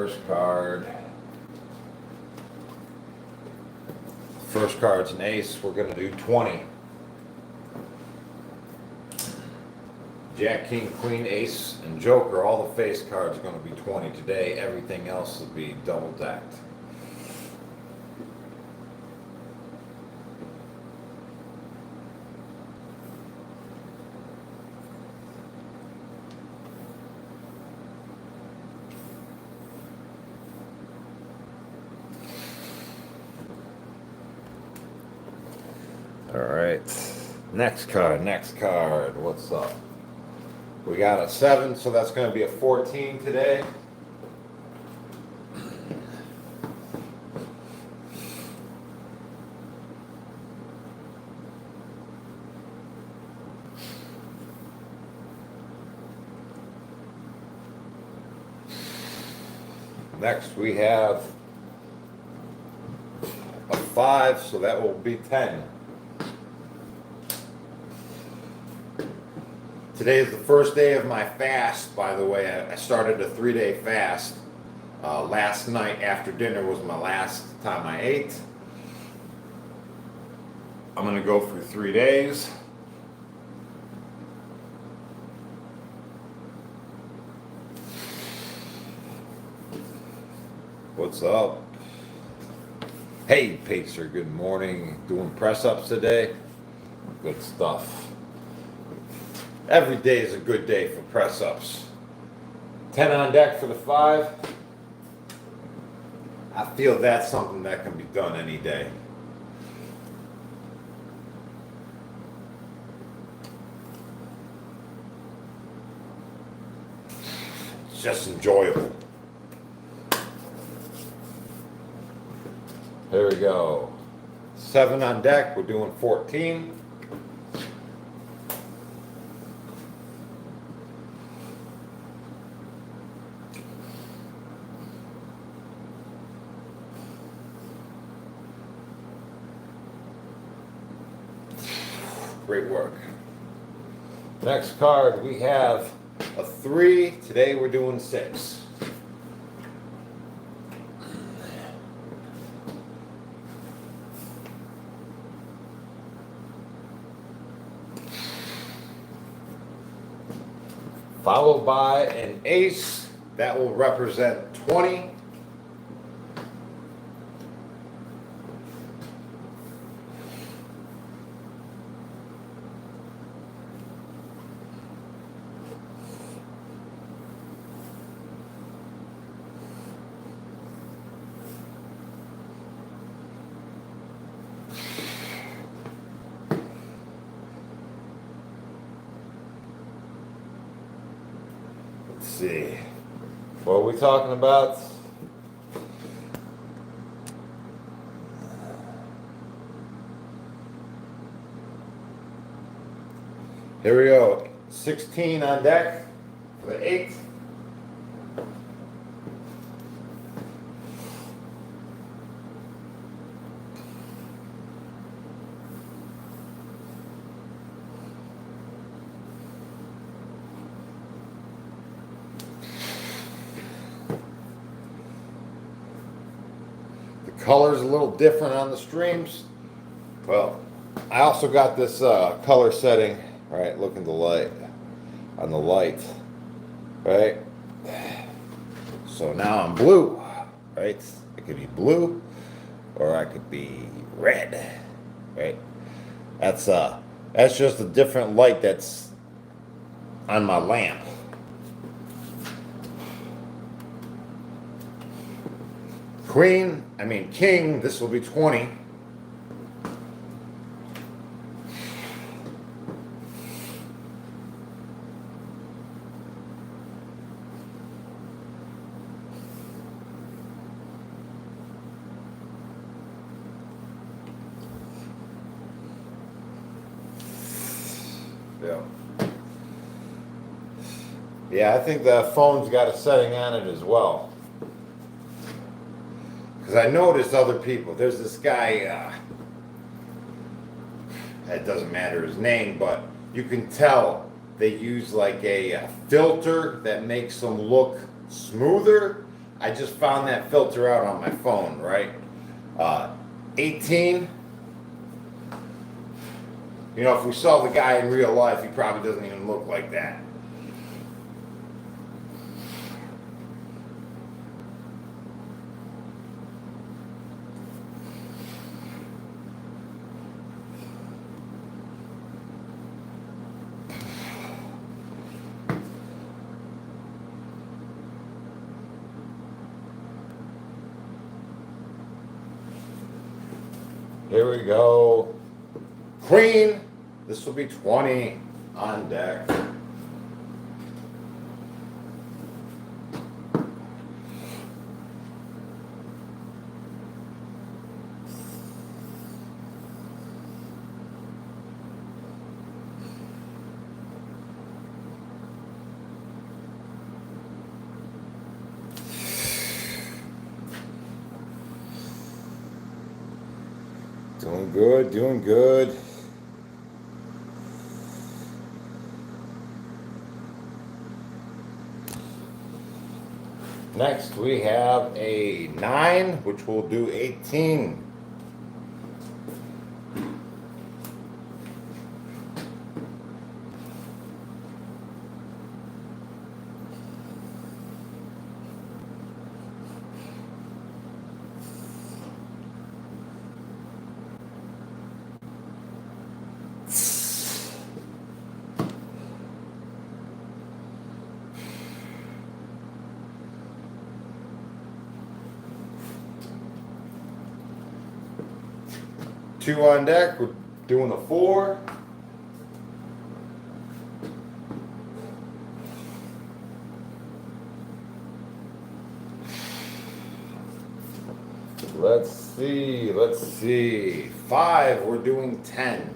first card. First card's an ace. We're going to do 20. Jack, King, Queen, Ace, and Joker. All the face cards are going to be 20 today. Everything else will be double decked. All right, next card, what's up? We got a 7, so that's going to be a 14 today. Next we have a 5, so that will be 10. Today is the first day of my fast, by the way. I started a 3-day fast. Last night after dinner was my last time I ate. I'm going to go for 3 days. What's up? Hey, Pacer, good morning. Doing press-ups today? Good stuff. Every day is a good day for press-ups. 10 on deck for the 5. I feel that's something that can be done any day. It's just enjoyable. There we go. 7 on deck, we're doing 14. Great work. Next card, we have a 3. Today we're doing 6. Followed by an ace. That will represent 20. Let's see. What are we talking about? Here we go. 16 on deck for the 8. Color's a little different on the streams. Well, I also got this color setting, right? Look at the light on the light, right? So now I'm blue, right? It could be blue or I could be red, right? That's just a different light that's on my lamp. King, this will be 20. Yeah. Yeah, I think the phone's got a setting on it as well. Because I noticed other people, there's this guy, it doesn't matter his name, but you can tell they use like a filter that makes them look smoother. I just found that filter out on my phone, right? 18. You know, if we saw the guy in real life, he probably doesn't even look like that. Here we go. Queen. This will be 20 on deck. Doing good, doing good. Next we have a 9, which will do 18. Two on deck, we're doing a 4. Let's see. 5, we're doing 10.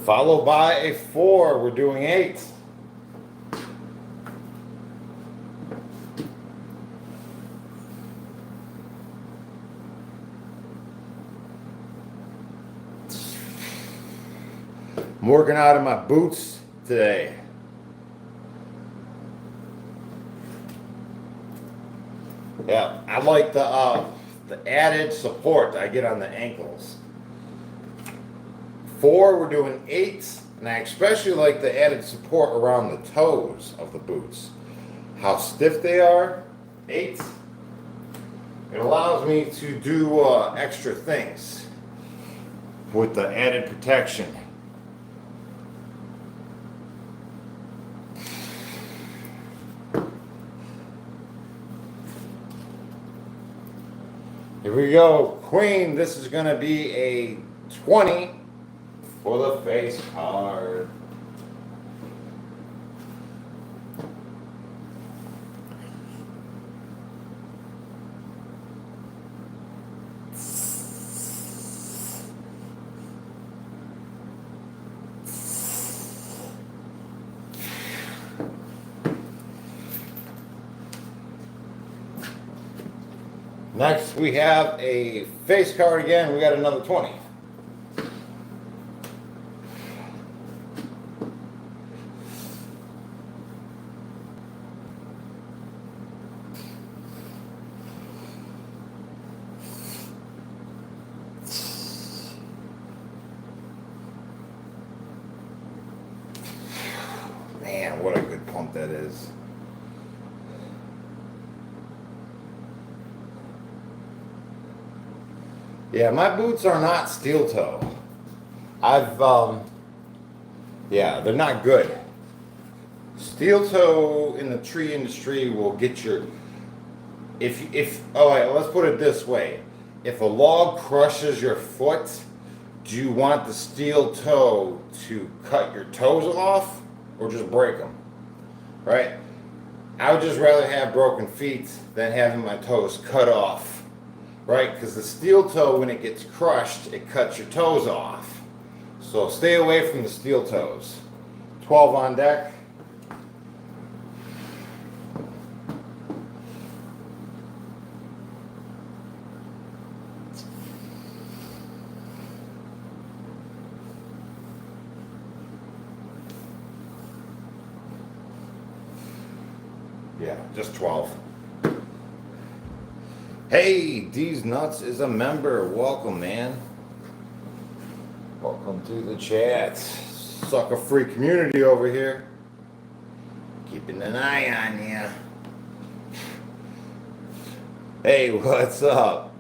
Followed by a 4, we're doing 8. I'm working out in my boots today. Yeah, I like the added support I get on the ankles. 4, we're doing 8, and I especially like the added support around the toes of the boots. How stiff they are. 8. It allows me to do extra things with the added protection. Here we go, Queen. This is going to be a 20 for the face card. Next, we have a face card again. We got another 20. Man, what a good pump that is. Yeah, my boots are not steel toe. Yeah, they're not good. Steel toe in the tree industry will get your, all right, let's put it this way. If a log crushes your foot, do you want the steel toe to cut your toes off or just break them? Right? I would just rather have broken feet than having my toes cut off right? Because the steel toe, when it gets crushed, it cuts your toes off. So stay away from the steel toes. 12 on deck. Yeah, just 12. Hey, D's Nuts is a member. Welcome, man. Welcome to the chat. Sucker free community over here. Keeping an eye on you. Hey, what's up?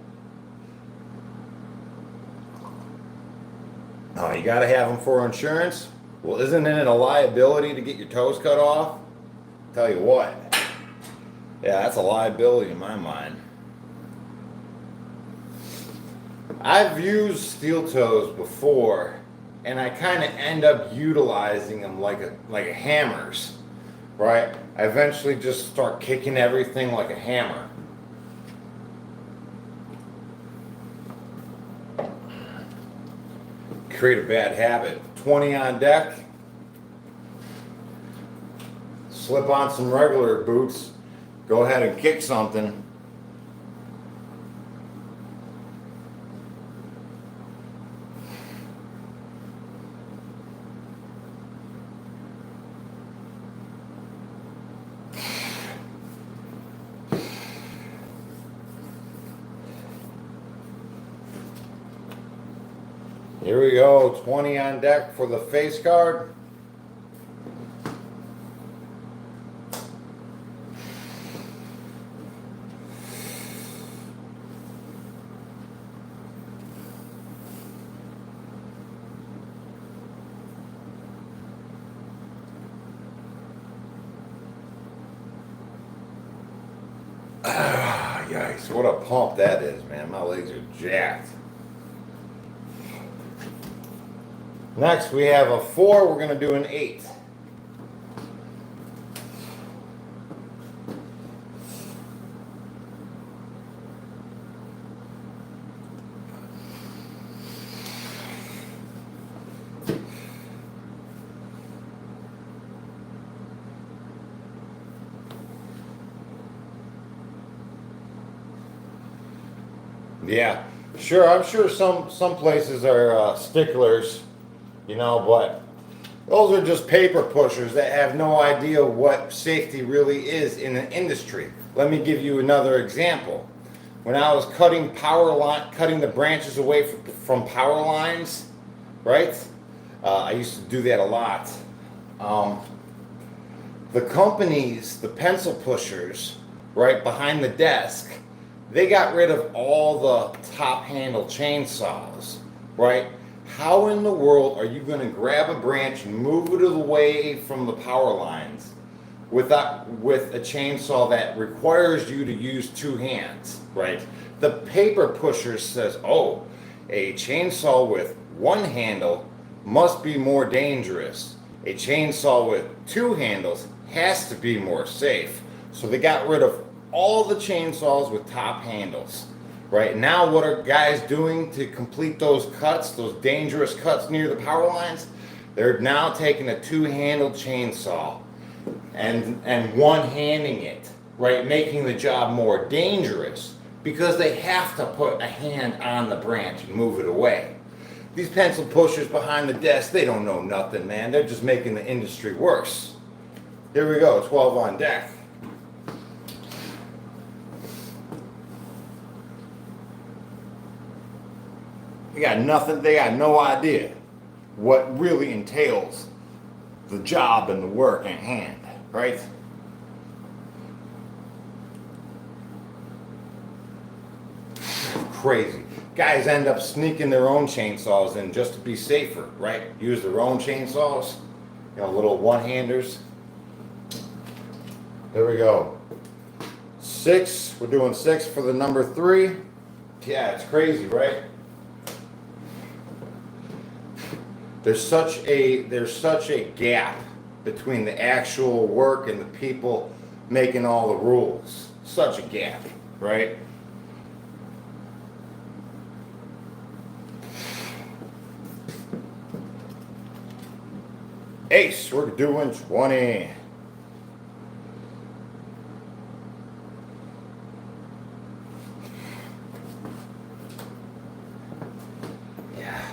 Oh, you gotta have them for insurance? Well, isn't it a liability to get your toes cut off? Tell you what. Yeah, that's a liability in my mind. I've used steel toes before, and I kind of end up utilizing them like a hammers, right? I eventually just start kicking everything like a hammer. Create a bad habit. 20 on deck. Slip on some regular boots. Go ahead and kick something. Here we go, 20 on deck for the face guard. Yikes, what a pump that is, man. My legs are jacked. Next, we have a 4. We're going to do an 8. Yeah, sure. I'm sure some places are sticklers, you know, but those are just paper pushers that have no idea what safety really is in the industry. Let me give you another example. When I was cutting the branches away from power lines, right? I used to do that a lot. The companies, the pencil pushers, right behind the desk, they got rid of all the top handle chainsaws, right? How in the world are you going to grab a branch and move it away from the power lines with a chainsaw that requires you to use 2 hands, right? The paper pusher says, oh, a chainsaw with 1 handle must be more dangerous. A chainsaw with 2 handles has to be more safe. So they got rid of all the chainsaws with top handles. Right now, what are guys doing to complete those cuts, those dangerous cuts near the power lines? They're now taking a 2-handled chainsaw and one-handing it, right, making the job more dangerous because they have to put a hand on the branch and move it away. These pencil pushers behind the desk, they don't know nothing, man. They're just making the industry worse. Here we go, 12 on deck. They got nothing, they got no idea what really entails the job and the work at hand, right? Crazy. Guys end up sneaking their own chainsaws in just to be safer, right? Use their own chainsaws, you know, little one-handers. There we go. 6, we're doing 6 for the number 3. Yeah, it's crazy, right? There's such a gap between the actual work and the people making all the rules. Such a gap, right? Ace, we're doing 20. Yeah.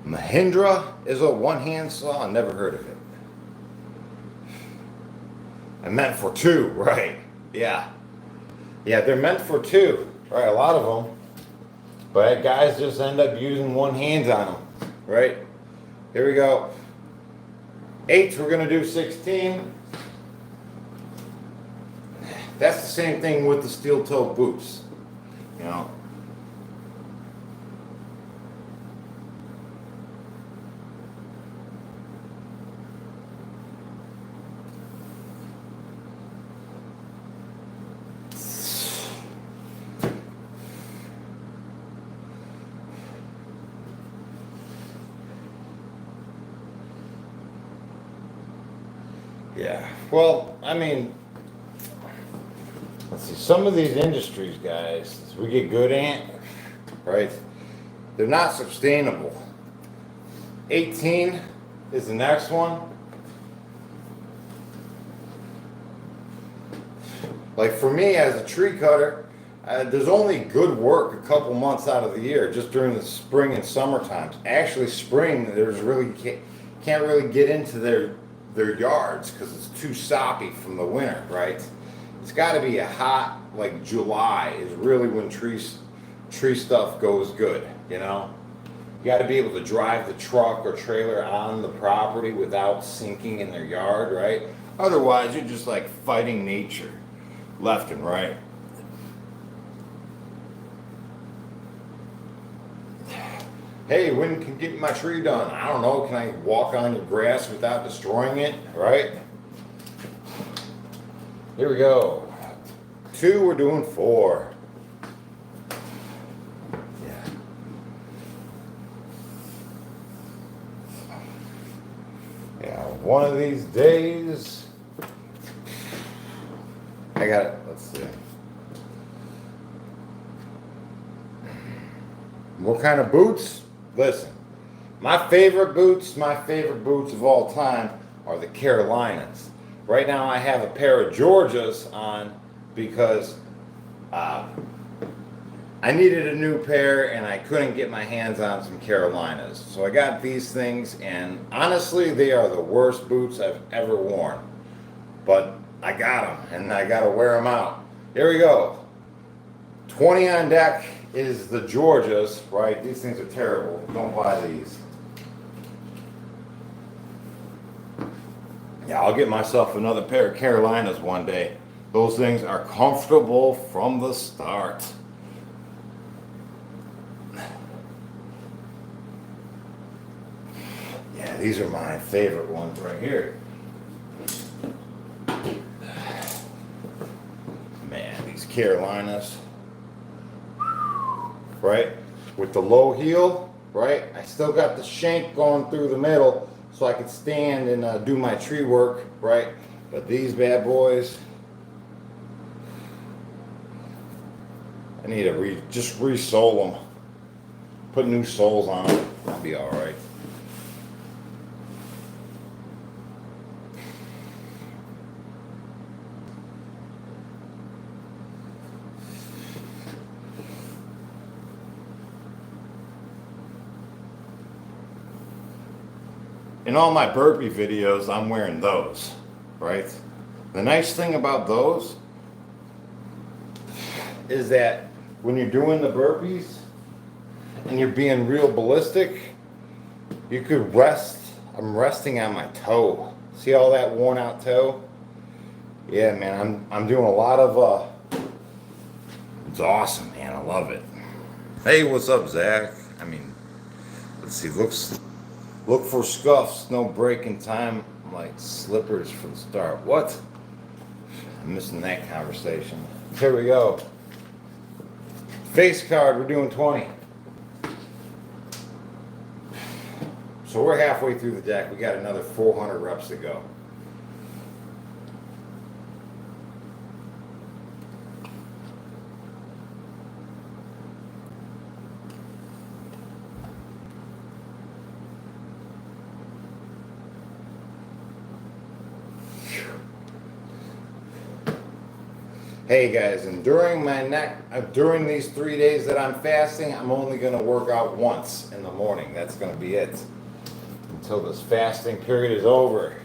Mahindra is a one-hand saw. I never heard of it. I meant for two, right? Yeah. Yeah, they're meant for two, right? A lot of them. But guys just end up using one hand on them, right? Here we go. 8, we're going to do 16. That's the same thing with the steel toe boots, you know. Yeah, well, I mean, let's see, some of these industries, guys, we get good at, right? They're not sustainable. 18 is the next one. Like for me as a tree cutter, there's only good work a couple months out of the year, just during the spring and summer times. Actually, spring, there's really can't really get into their yards because it's too soppy from the winter, right? It's got to be a hot, like July is really when tree stuff goes good, you know? You got to be able to drive the truck or trailer on the property without sinking in their yard, right? Otherwise, you're just like fighting nature left and right. Hey, when can you get my tree done? I don't know. Can I walk on your grass without destroying it? Right? Here we go. 2, we're doing 4. Yeah. Yeah, one of these days, I got it. Let's see. What kind of boots? Listen, my favorite boots of all time are the Carolinas. Right now I have a pair of Georgias on because I needed a new pair and I couldn't get my hands on some Carolinas. So I got these things and honestly they are the worst boots I've ever worn. But I got them and I got to wear them out. Here we go. 20 on deck is the Georgias, right? These things are terrible. Don't buy these. Yeah, I'll get myself another pair of Carolinas one day. Those things are comfortable from the start. Yeah, these are my favorite ones right here. Man, these Carolinas. Right? With the low heel, right? I still got the shank going through the middle so I could stand and do my tree work, right? But these bad boys, I need to just re-sole them. Put new soles on them. I'll be all right. In all my burpee videos, I'm wearing those, right? The nice thing about those is that when you're doing the burpees and you're being real ballistic, you could rest. I'm resting on my toe. See all that worn out toe? Yeah, man, I'm doing a lot of, it's awesome, man. I love it. Hey, what's up, Zach? I mean, let's see, look for scuffs, no break in time, like slippers from the start. What? I'm missing that conversation. Here we go. Face card, we're doing 20. So we're halfway through the deck. We got another 400 reps to go. Hey guys, and during these 3 days that I'm fasting, I'm only going to work out once in the morning. That's going to be it until this fasting period is over.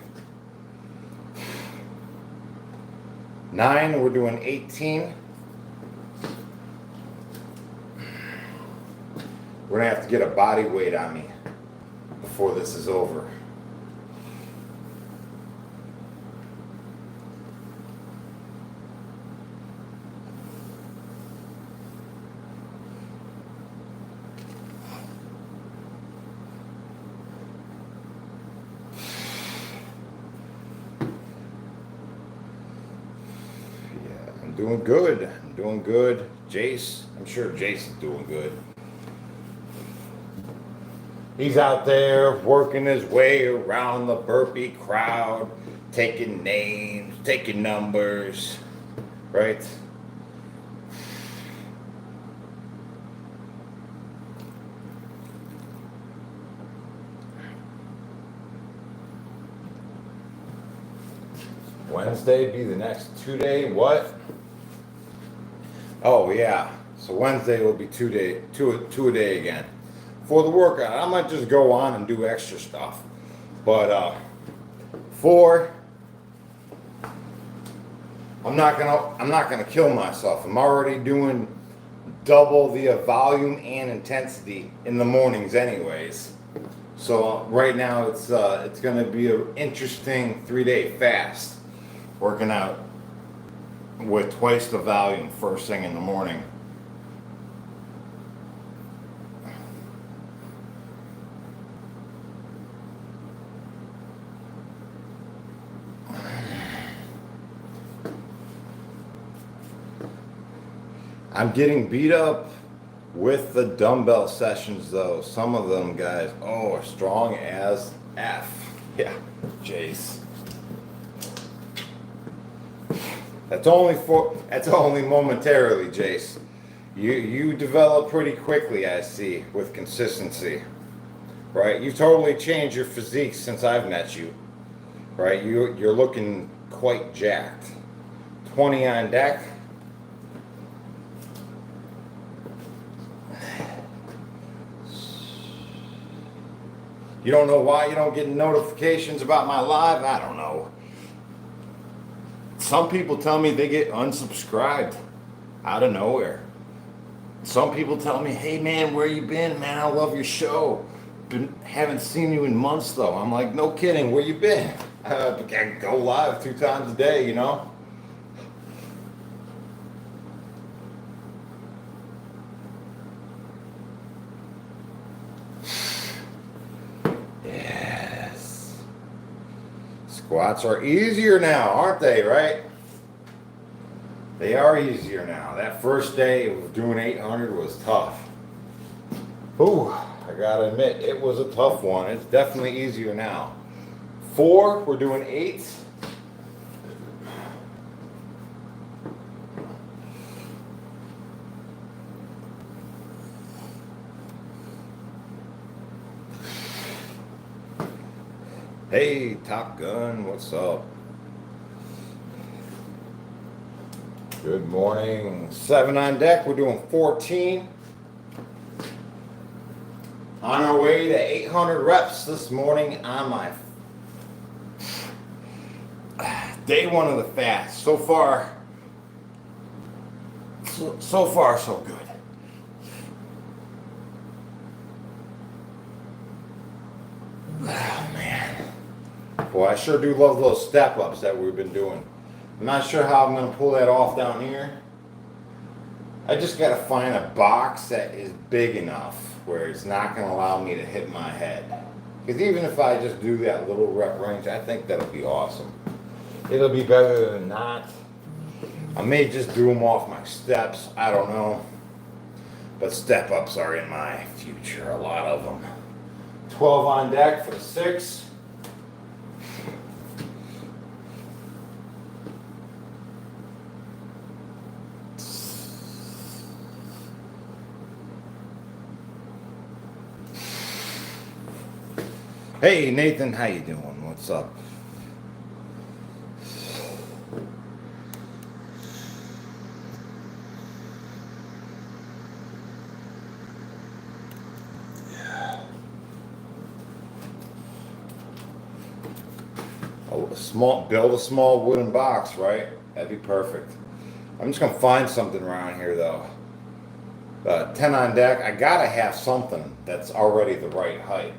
9, we're doing 18. We're going to have to get a body weight on me before this is over. Doing good. I'm doing good. Jace, I'm sure Jace is doing good. He's out there working his way around the burpee crowd, taking names, taking numbers, right? Wednesday be the next 2-day what? Oh yeah, so Wednesday will be two a day again. For the workout, I might just go on and do extra stuff. But 4, I'm not gonna kill myself. I'm already doing double the volume and intensity in the mornings anyways. So right now it's gonna be an interesting 3-day fast, working out with twice the volume first thing in the morning. I'm getting beat up with the dumbbell sessions though. Some of them guys, are strong as F. Yeah, Jace. That's only momentarily, Jace. You develop pretty quickly, I see, with consistency. Right? You totally changed your physique since I've met you. Right? You're looking quite jacked. 20 on deck. You don't know why you don't get notifications about my live? I don't know. Some people tell me they get unsubscribed out of nowhere. Some people tell me, hey man, where you been? Man, I love your show. Haven't seen you in months though. I'm like, no kidding, where you been? I go live 2 times a day, you know? Squats are easier now, aren't they, right? They are easier now. That first day of doing 800 was tough. Ooh, I gotta admit, it was a tough one. It's definitely easier now. 4, we're doing 8. Hey, Top Gun, what's up? Good morning. 7 on deck, we're doing 14. On our way to 800 reps this morning on my day 1 of the fast. So far, so good. Oh, man. Boy, I sure do love those step-ups that we've been doing. I'm not sure how I'm going to pull that off down here. I just got to find a box that is big enough where it's not going to allow me to hit my head. Because even if I just do that little rep range, I think that'll be awesome. It'll be better than not. I may just do them off my steps. I don't know. But step-ups are in my future, a lot of them. 12 on deck for the 6. Hey Nathan, how you doing? What's up? Build a small wooden box, right? That'd be perfect. I'm just gonna find something around here though. 10 on deck, I gotta have something that's already the right height.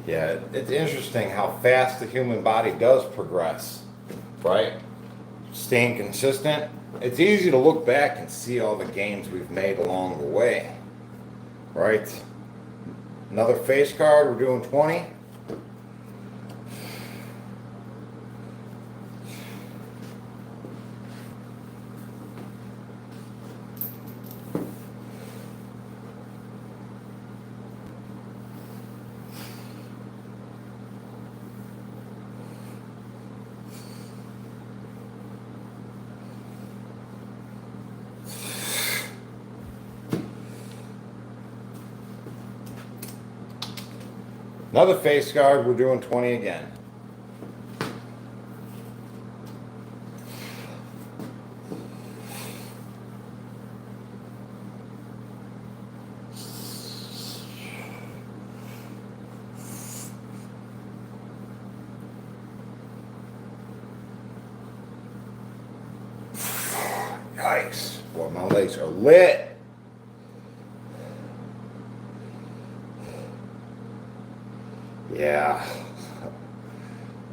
Yeah, it's interesting how fast the human body does progress, right? Staying consistent. It's easy to look back and see all the gains we've made along the way, right? Another face card, we're doing 20. Another face guard, we're doing 20 again. Yikes, boy, my legs are lit. Yeah,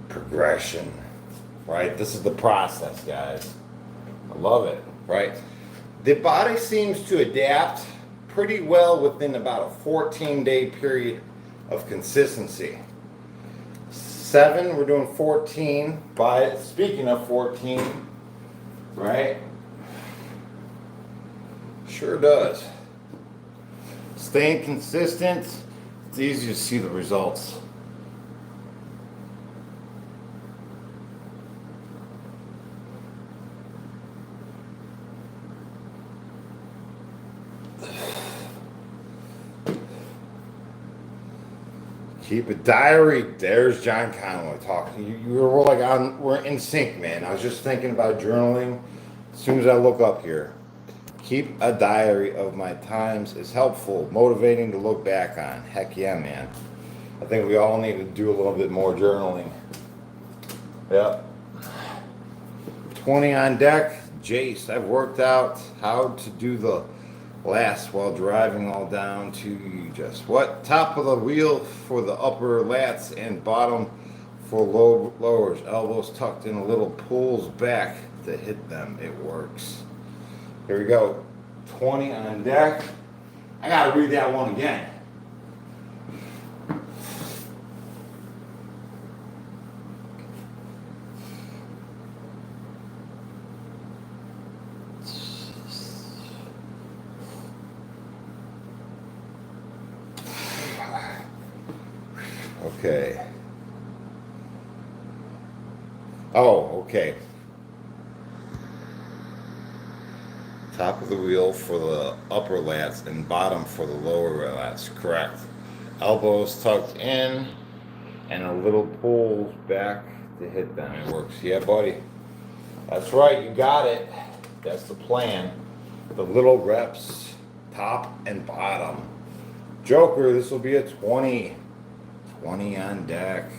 progression, right? This is the process, guys. I love it, right? The body seems to adapt pretty well within about a 14-day period of consistency. 7, we're doing 14. Speaking of 14, right? Sure does. Staying consistent, it's easy to see the results. Keep a diary. There's John Conway talking. We're in sync, man. I was just thinking about journaling. As soon as I look up here, keep a diary of my times is helpful, motivating to look back on. Heck yeah, man. I think we all need to do a little bit more journaling. Yep. 20 on deck. Jace, I've worked out how to do the last while driving all down to just what? Top of the wheel for the upper lats and bottom for lowers. Elbows tucked in a little, pulls back to hit them. It works. Here we go. 20 on deck. I gotta read that one again. Okay. Oh, okay. Top of the wheel for the upper lats and bottom for the lower lats. Correct. Elbows tucked in and a little pull back to hit them. It works. Yeah, buddy. That's right. You got it. That's the plan. The little reps, top and bottom. Joker, this will be a 20. 20 on deck.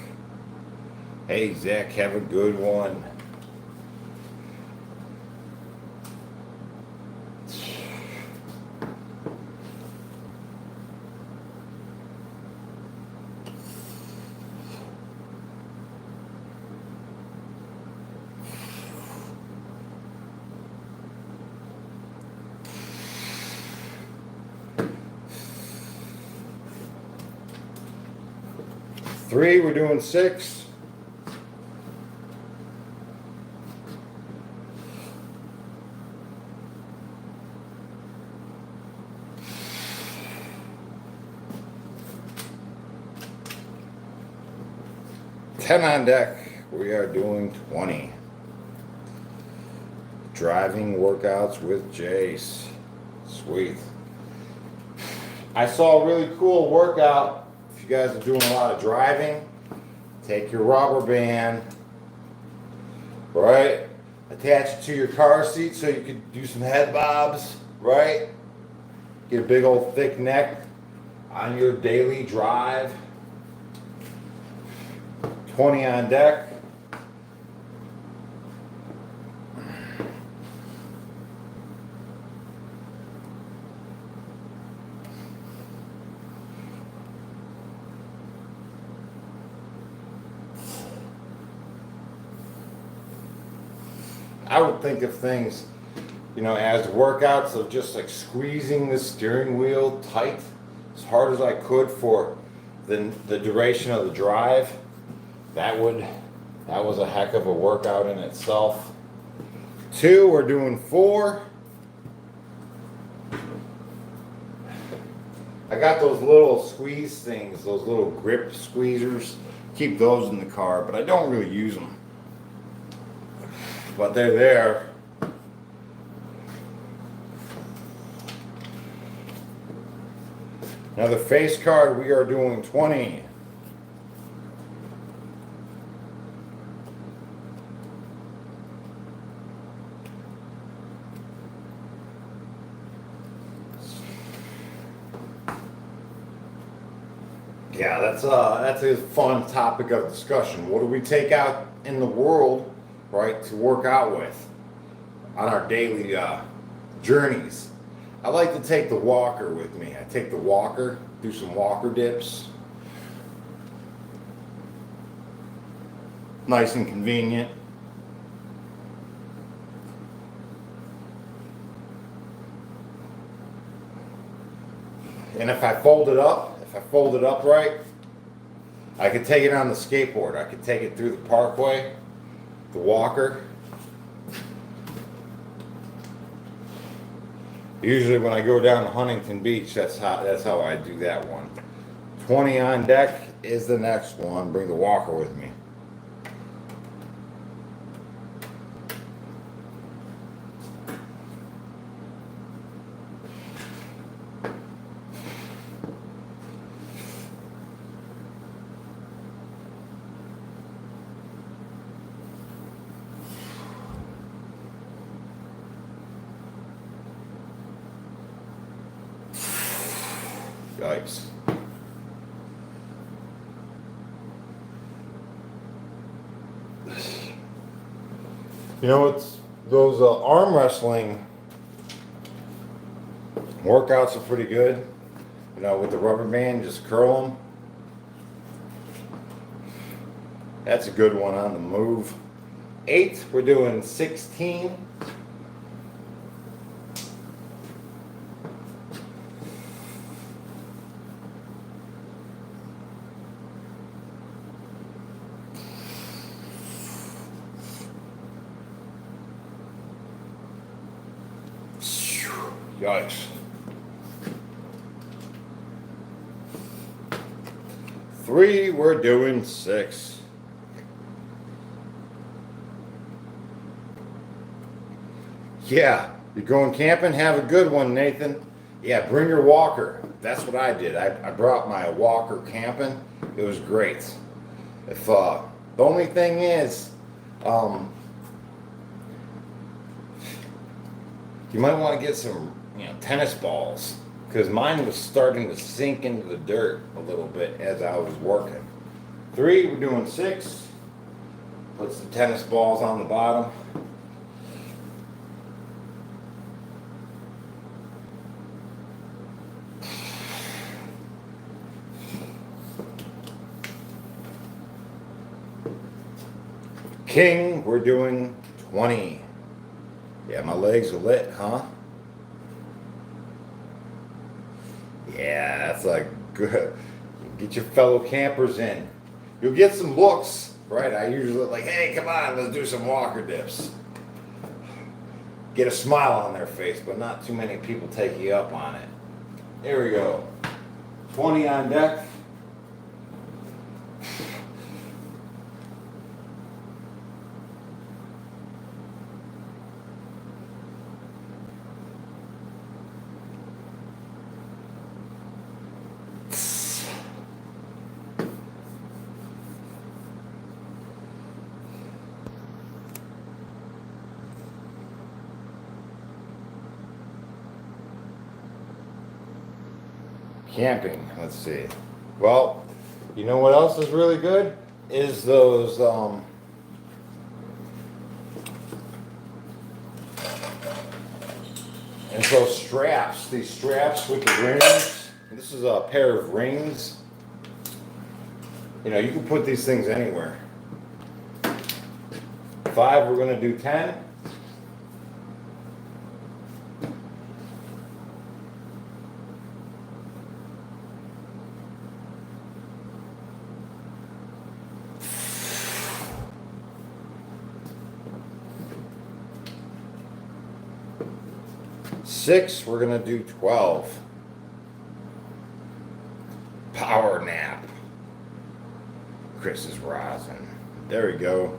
Hey, Zach, have a good one. 3, we're doing 6. Ten on deck, we are doing 20. Driving workouts with Jace. Sweet. I saw a really cool workout. If you guys are doing a lot of driving, take your rubber band, right? Attach it to your car seat so you can do some head bobs, right? Get a big old thick neck on your daily drive. 20 on deck. I would think of things, as workouts of just like squeezing the steering wheel tight as hard as I could for the duration of the drive. That was a heck of a workout in itself. 2, we're doing 4. I got those little squeeze things, those little grip squeezers. Keep those in the car, but I don't really use them. But they're there. Another face card, we are doing 20. Yeah, that's a fun topic of discussion. What do we take out in the world, right, to work out with on our daily journeys? I like to take the walker with me. I take the walker, do some walker dips. Nice and convenient. And if I fold it up right, I could take it on the skateboard. I could take it through the parkway, the walker. Usually when I go down to Huntington Beach, that's how I do that one. 20 on deck is the next one. Bring the walker with me. Yikes. It's those arm wrestling workouts are pretty good. With the rubber band, just curl them. That's a good one on the move. 8, we're doing 16. Yikes. 3, we're doing 6. Yeah, you're going camping? Have a good one, Nathan. Yeah, bring your walker. That's what I did. I brought my walker camping. It was great. If the only thing is, you might want to get some tennis balls, because mine was starting to sink into the dirt a little bit as I was working. 3, we're doing 6. Puts the tennis balls on the bottom. King, we're doing 20. Yeah, my legs are lit, huh? Yeah, that's like good. Get your fellow campers in. You'll get some looks, right? I usually like, hey, come on, let's do some walker dips. Get a smile on their face, but not too many people take you up on it. Here we go. 20 on deck. Camping, let's see. Well, you know what else is really good? Is those straps. These straps with the rings. This is a pair of rings. You know, you can put these things anywhere. 5, we're gonna do 10. Six, we're gonna do 12. Power nap. Chris is rising. There we go.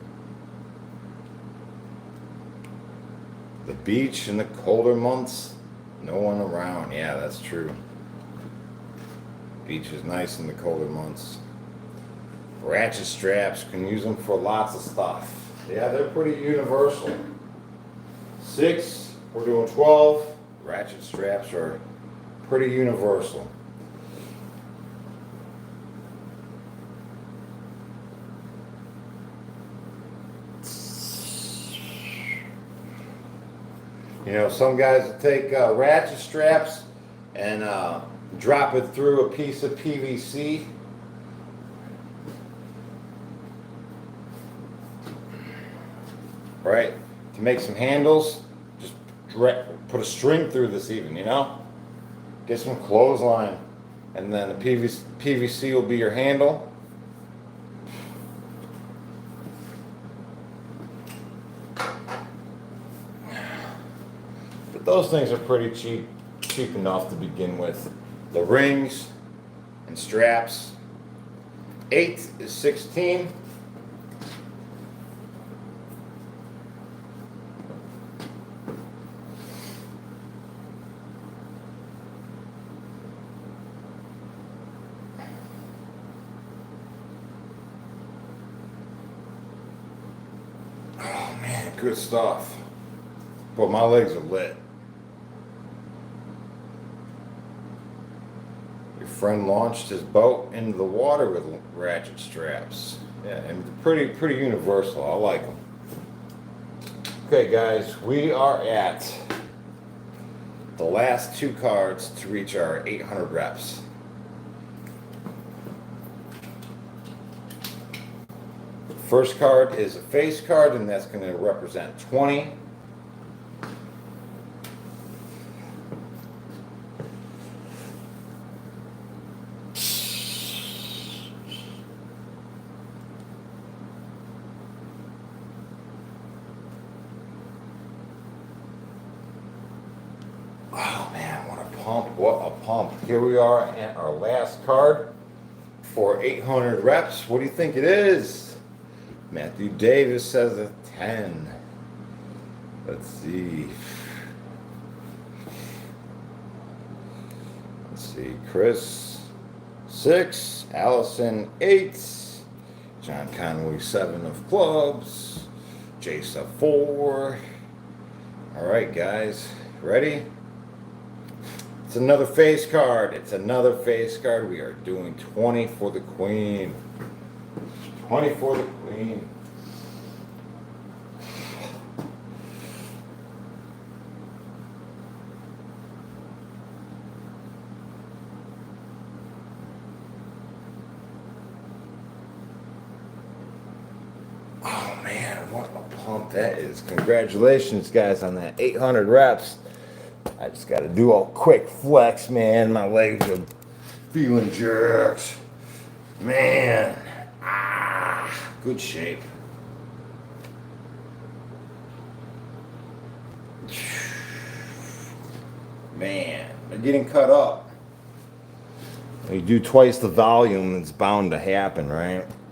The beach in the colder months, no one around. Yeah, that's true. Beach is nice in the colder months. Ratchet straps, can use them for lots of stuff. Yeah, they're pretty universal. 6, we're doing 12. Ratchet straps are pretty universal. You know, some guys will take ratchet straps and drop it through a piece of PVC. Right? To make some handles, just put a string through this even, you know? Get some clothesline, and then the PVC will be your handle. But those things are pretty cheap enough to begin with. The rings and straps. 8 is 16. Oh man, good stuff. But my legs are lit. Your friend launched his boat into the water with ratchet straps. Yeah, and pretty universal. I like them. Okay, guys, we are at the last 2 cards to reach our 800 reps. First card is a face card, and that's going to represent 20. Oh man, what a pump, what a pump. Here we are at our last card for 800 reps. What do you think it is? Matthew Davis says a 10. Let's see. Chris 6. Allison 8. John Conway 7 of clubs. Jason 4. All right, guys, ready? It's another face card. It's another face card. We are doing 20 for the queen. 20 for the queen. Oh man, what a pump that is. Congratulations, guys, on that 800 reps. I just got to do a quick flex, man. My legs are feeling jerked. Man. Good shape. Man, they're getting cut up. You do twice the volume, it's bound to happen, right?